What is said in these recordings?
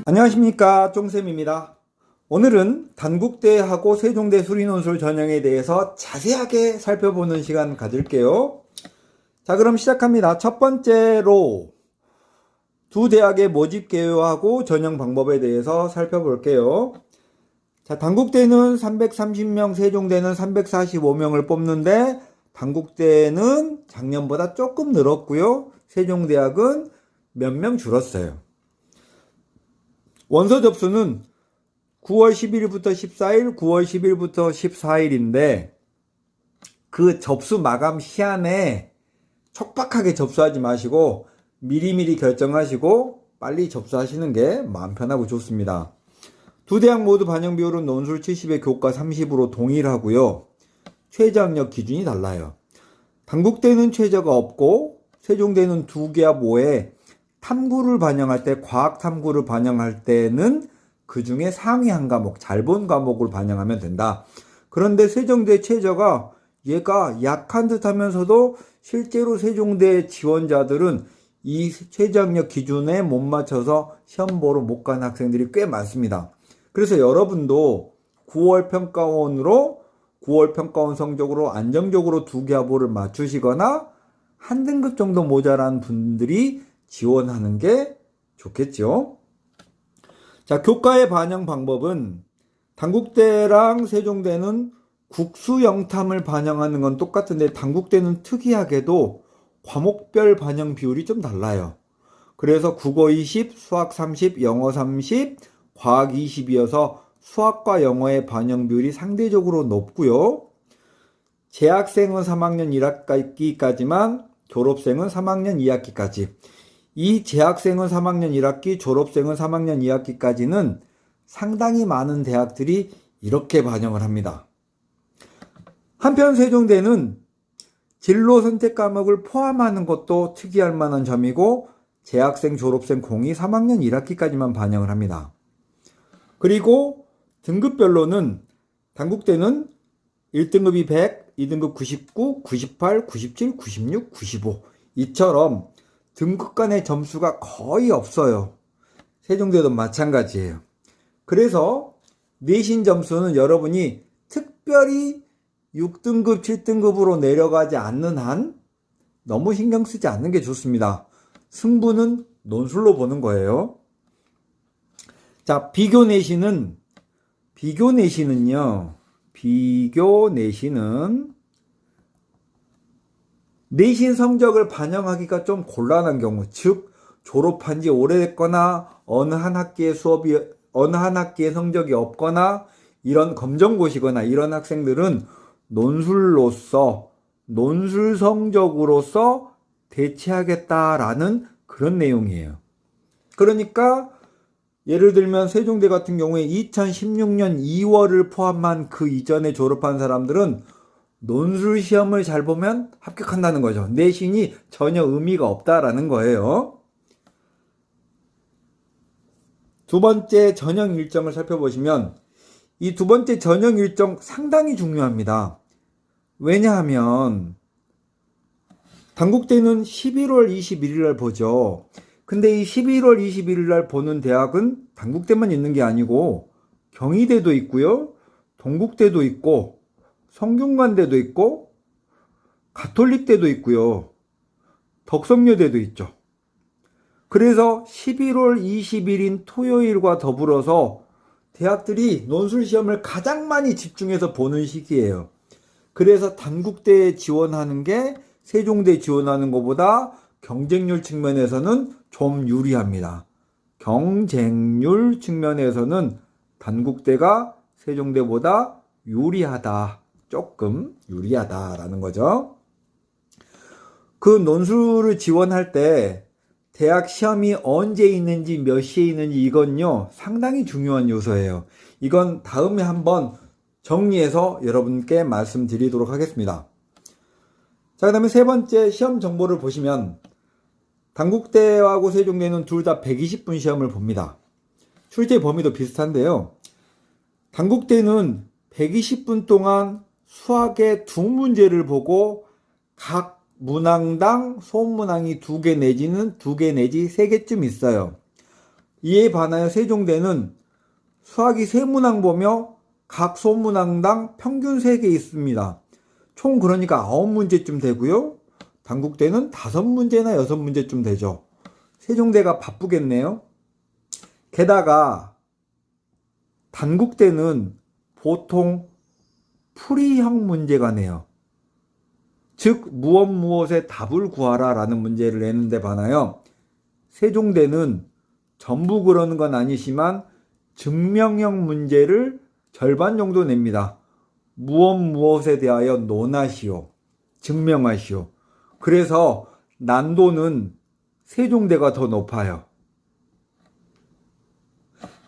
안녕하십니까, 쫑쌤입니다. 오늘은 단국대하고 세종대 수리논술 전형에 대해서 자세하게 살펴보는 시간 가질게요. 자, 그럼 시작합니다. 첫 번째로 두 대학의 모집 개요하고 전형 방법에 대해서 살펴볼게요. 자, 단국대는 330명, 세종대는 345명을 뽑는데 단국대는 작년보다 조금 늘었고요. 세종대학은 몇 명 줄었어요. 원서 접수는 9월 10일부터 14일, 9월 10일부터 14일인데 그 접수 마감 시한에 촉박하게 접수하지 마시고 미리미리 결정하시고 빨리 접수하시는 게 마음 편하고 좋습니다. 두 대학 모두 반영 비율은 논술 70에 교과 30으로 동일하고요. 최저 학력 기준이 달라요. 단국대는 최저가 없고 세종대는 두 개합 5에 탐구를 반영할 때, 과학 탐구를 반영할 때는 그 중에 상위 한 과목, 잘 본 과목을 반영하면 된다. 그런데 세종대 최저가 얘가 약한 듯 하면서도 실제로 세종대 지원자들은 이 최저학력 기준에 못 맞춰서 시험 보러 못 간 학생들이 꽤 많습니다. 그래서 여러분도 9월 평가원으로 9월 평가원 성적으로 안정적으로 두 개합오를 맞추시거나 한 등급 정도 모자란 분들이 지원하는 게 좋겠죠. 자, 교과의 반영 방법은 단국대랑 세종대는 국수 영탐을 반영하는 건 똑같은데 단국대는 특이하게도 과목별 반영 비율이 좀 달라요. 그래서 국어 20, 수학 30, 영어 30, 과학 20이어서 수학과 영어의 반영 비율이 상대적으로 높고요. 재학생은 3학년 1학기까지만 졸업생은 3학년 2학기까지. 이 재학생은 3학년 1학기, 졸업생은 3학년 2학기까지는 상당히 많은 대학들이 이렇게 반영을 합니다. 한편 세종대는 진로 선택 과목을 포함하는 것도 특이할 만한 점이고 재학생, 졸업생 공이 3학년 1학기까지만 반영을 합니다. 그리고 등급별로는 단국대는 1등급이 100, 2등급 99, 98, 97, 96, 95 이처럼 등급 간의 점수가 거의 없어요. 세종대도 마찬가지예요. 그래서 내신 점수는 여러분이 특별히 6등급, 7등급으로 내려가지 않는 한 너무 신경 쓰지 않는 게 좋습니다. 승부는 논술로 보는 거예요. 자, 비교 내신은 내신 성적을 반영하기가 좀 곤란한 경우, 즉 졸업한 지 오래됐거나 어느 한 학기의 성적이 없거나 이런 검정고시거나 이런 학생들은 논술 성적으로서 대체하겠다라는 그런 내용이에요. 그러니까 예를 들면 세종대 같은 경우에 2016년 2월을 포함한 그 이전에 졸업한 사람들은 논술 시험을 잘 보면 합격한다는 거죠. 내신이 전혀 의미가 없다라는 거예요. 두 번째 전형 일정을 살펴보시면 이 두 번째 전형 일정 상당히 중요합니다. 왜냐하면 단국대는 11월 21일 날 보죠. 근데 이 11월 21일 날 보는 대학은 단국대만 있는 게 아니고 경희대도 있고요. 동국대도 있고 성균관대도 있고 가톨릭대도 있고요. 덕성여대도 있죠. 그래서 11월 20일인 토요일과 더불어서 대학들이 논술 시험을 가장 많이 집중해서 보는 시기예요. 그래서 단국대에 지원하는 게 세종대에 지원하는 것보다 경쟁률 측면에서는 좀 유리합니다. 경쟁률 측면에서는 단국대가 세종대보다 유리하다. 조금 유리하다라는 거죠. 그 논술을 지원할 때 대학 시험이 언제 있는지 몇 시에 있는지 이건요 상당히 중요한 요소예요. 이건 다음에 한번 정리해서 여러분께 말씀드리도록 하겠습니다. 자, 그 다음에 세 번째 시험 정보를 보시면 단국대하고 세종대는 둘 다 120분 시험을 봅니다. 출제 범위도 비슷한데요. 단국대는 120분 동안 수학의 두 문제를 보고 각 문항당 소문항이 2개 내지는 2개 내지 3개쯤 있어요. 이에 반하여 세종대는 수학이 3문항 보며 각 소문항당 평균 3개 있습니다. 총 그러니까 9문제쯤 되고요. 단국대는 5문제나 6문제쯤 되죠. 세종대가 바쁘겠네요. 게다가 단국대는 보통 풀이형 문제가 내요. 즉 무엇의 답을 구하라 라는 문제를 내는데 반하여 세종대는 전부 그러는 건 아니지만 증명형 문제를 절반 정도 냅니다. 무엇에 대하여 논하시오. 증명하시오. 그래서 난도는 세종대가 더 높아요.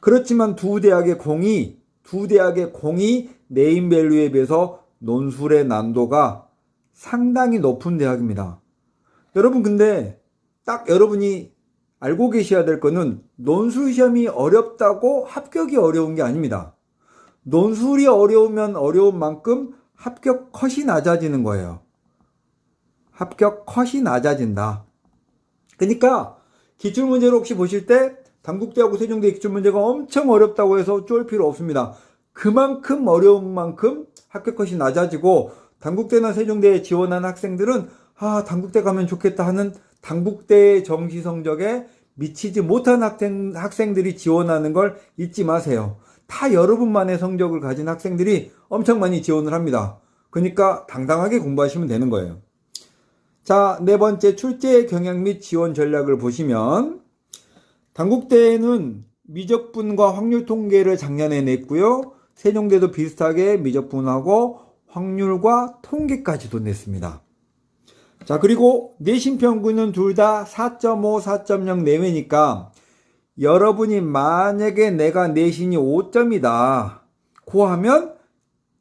그렇지만 두 대학의 공이 네임밸류에 비해서 논술의 난도가 상당히 높은 대학입니다. 여러분 근데 딱 여러분이 알고 계셔야 될 거는 논술 시험이 어렵다고 합격이 어려운 게 아닙니다. 논술이 어려우면 어려운 만큼 합격 컷이 낮아지는 거예요. 합격 컷이 낮아진다. 그러니까 기출문제를 혹시 보실 때 단국대하고 세종대 기출문제가 엄청 어렵다고 해서 쫄 필요 없습니다. 그만큼 어려운 만큼 합격 컷이 낮아지고 단국대나 세종대에 지원한 학생들은 단국대 가면 좋겠다 하는 단국대의 정시 성적에 미치지 못한 학생들이 지원하는 걸 잊지 마세요. 다 여러분만의 성적을 가진 학생들이 엄청 많이 지원을 합니다. 그러니까 당당하게 공부하시면 되는 거예요. 자, 4번째 출제 경향 및 지원 전략을 보시면 단국대는 미적분과 확률 통계를 작년에 냈고요. 세종대도 비슷하게 미적분하고 확률과 통계까지도 냈습니다. 자, 그리고 내신 평균은 둘 다 4.5, 4.0 내외니까 여러분이 만약에 내가 내신이 5점이다 고 하면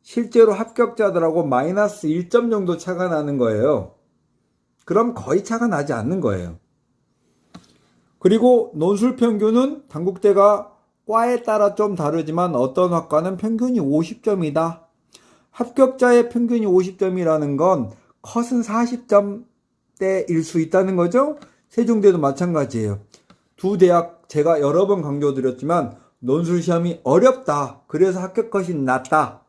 실제로 합격자들하고 마이너스 1점 정도 차가 나는 거예요. 그럼 거의 차가 나지 않는 거예요. 그리고 논술 평균은 단국대가 과에 따라 좀 다르지만 어떤 학과는 평균이 50점이다. 합격자의 평균이 50점이라는 건 컷은 40점대일 수 있다는 거죠. 세종대도 마찬가지예요. 두 대학 제가 여러 번 강조드렸지만 논술 시험이 어렵다. 그래서 합격 컷이 낮다.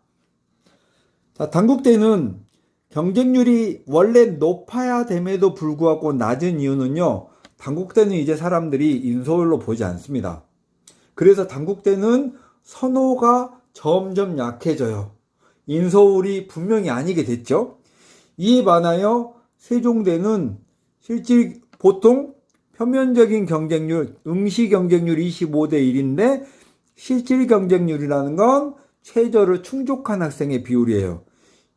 자, 단국대는 경쟁률이 원래 높아야 됨에도 불구하고 낮은 이유는요. 단국대는 이제 사람들이 인서울로 보지 않습니다. 그래서 단국대는 선호가 점점 약해져요. 인서울이 분명히 아니게 됐죠. 이에 반하여 세종대는 실질 보통 표면적인 경쟁률, 응시 경쟁률 25대 1인데 실질 경쟁률이라는 건 최저를 충족한 학생의 비율이에요.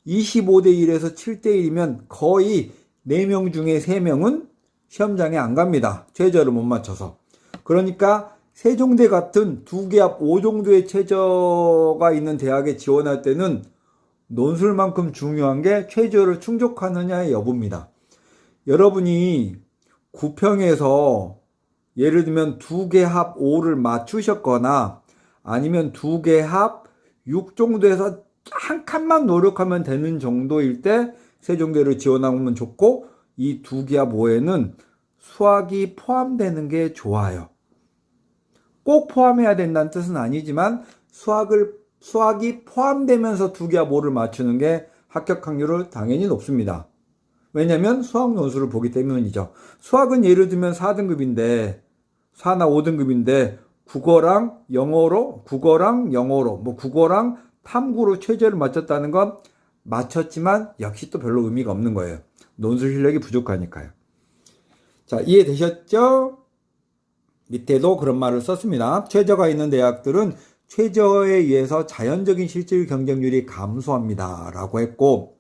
25대 1에서 7대 1이면 거의 4명 중에 3명은 시험장에 안 갑니다. 최저를 못 맞춰서. 그러니까 세종대 같은 2개 합 5 정도의 최저가 있는 대학에 지원할 때는 논술만큼 중요한 게 최저를 충족하느냐의 여부입니다. 여러분이 9평에서 예를 들면 2개 합 5를 맞추셨거나 아니면 2개 합 6 정도에서 한 칸만 노력하면 되는 정도일 때 세종대를 지원하면 좋고 이 2개 합 5에는 수학이 포함되는 게 좋아요. 꼭 포함해야 된다는 뜻은 아니지만 수학이 포함되면서 2개 합 5를 맞추는 게 합격 확률은 당연히 높습니다. 왜냐면 수학 논술을 보기 때문이죠. 수학은 예를 들면 4등급인데 4나 5등급인데 국어랑 영어로 국어랑 탐구로 최저를 맞췄다는 건 맞췄지만 역시 또 별로 의미가 없는 거예요. 논술 실력이 부족하니까요. 자, 이해되셨죠? 밑에도 그런 말을 썼습니다. 최저가 있는 대학들은 최저에 의해서 자연적인 실질 경쟁률이 감소합니다. 라고 했고,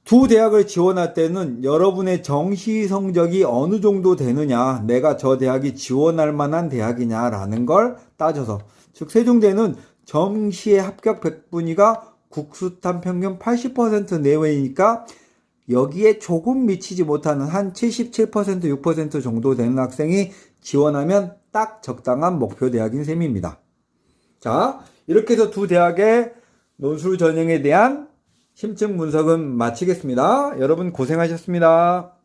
두 대학을 지원할 때는 여러분의 정시 성적이 어느 정도 되느냐, 내가 저 대학이 지원할 만한 대학이냐라는 걸 따져서, 즉 세종대는 정시의 합격 100분위가 국수탄 평균 80% 내외이니까 여기에 조금 미치지 못하는 한 77%, 6% 정도 되는 학생이 지원하면 딱 적당한 목표 대학인 셈입니다. 자, 이렇게 해서 두 대학의 논술 전형에 대한 심층 분석은 마치겠습니다. 여러분 고생하셨습니다.